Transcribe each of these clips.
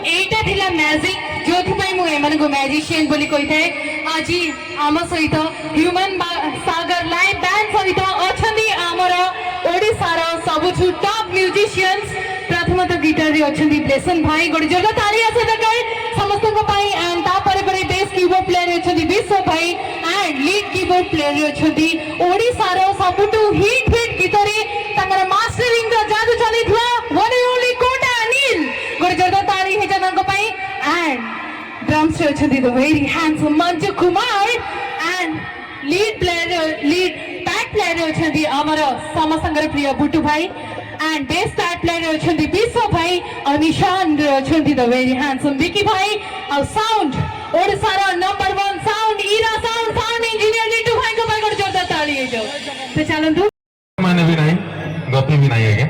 एटा थिला मैजिक जोथि पई मु एमन को मैजिशियन बोली कहि थाए आज आम सहित ह्यूमन सागर लाइव बैंड सहित अछंदी आमर ओडिसार सबुठु टॉप म्यूजिशियंस प्रथम तो गिटार रे अछंदी ब्लेसन भाई गोडी जोरदार ताली आसे दरकार समस्त को पाई एंड ता परे परे बेस कीबोर्ड प्लेयर अछंदी विश्व भाई एंड लीड कीबोर्ड प्लेयर अछंदी ओडिसार सबुठु हिट गीत रे तंगर मास्टरिंग द जादू चलीथला वन एंड ओनली कोटा अनिल गोडी जोरदार ताली हे जनन को पाई एंड ड्रम्स रे अछंदी the very handsome Manju Kumar and lead pad player अछंदी हमर समसंगर प्रिय बुटू भाई एंड बेस पैड प्लेयर अछंदी विश्व भाई और निशान रे अछंदी द वेरी हैंडसम विकी भाई और साउंड ओडिसा नंबर 1 साउंड ईरा साउंड इंजीनियर लिटू भाई को भाई जोरदार ताली हे जो तो चलंतु माने भी नहीं गपी भी नहीं आगे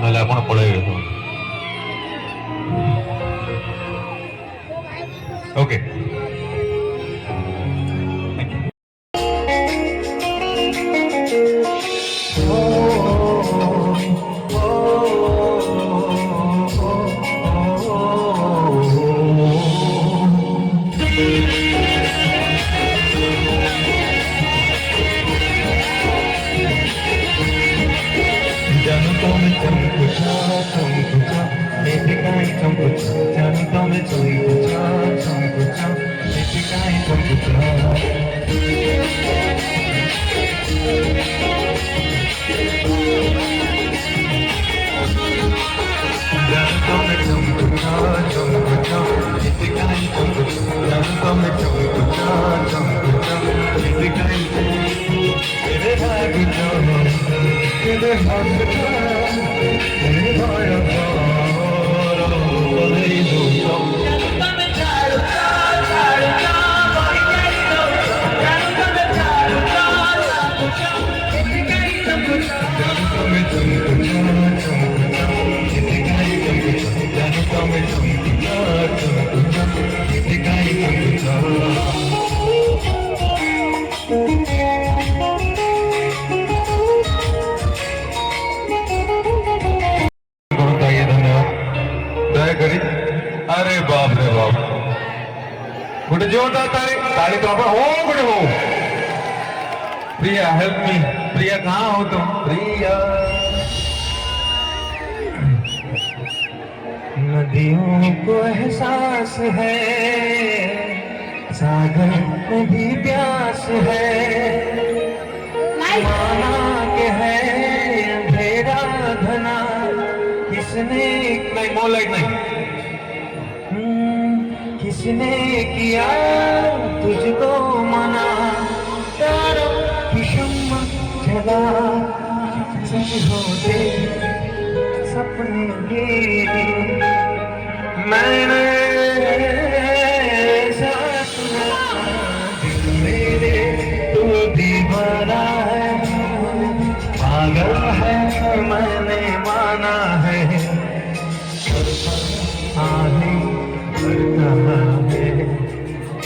नले आपण पळे गयो ओके अरे बाप रे बाप गोटे जोरदार ताली ताली तो आप हो गोटे हो प्रिया हेल्प मी प्रिया कहाँ हो तुम प्रिया नदियों को एहसास है सागर में भी प्यास है माना के है अंधेरा घना किसने नहीं मोर लाइट नहीं किसने किया तुझको मना प्यारों की शम्मा जला सच होते सपने ये मैंने ऐसा सुना दिल मेरे तू दीवाना है पागल है मैंने माना है आने कहा है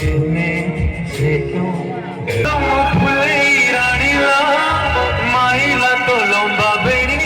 इन्हें से क्यों फुले रानीला माइला तो लंबा बेड़ी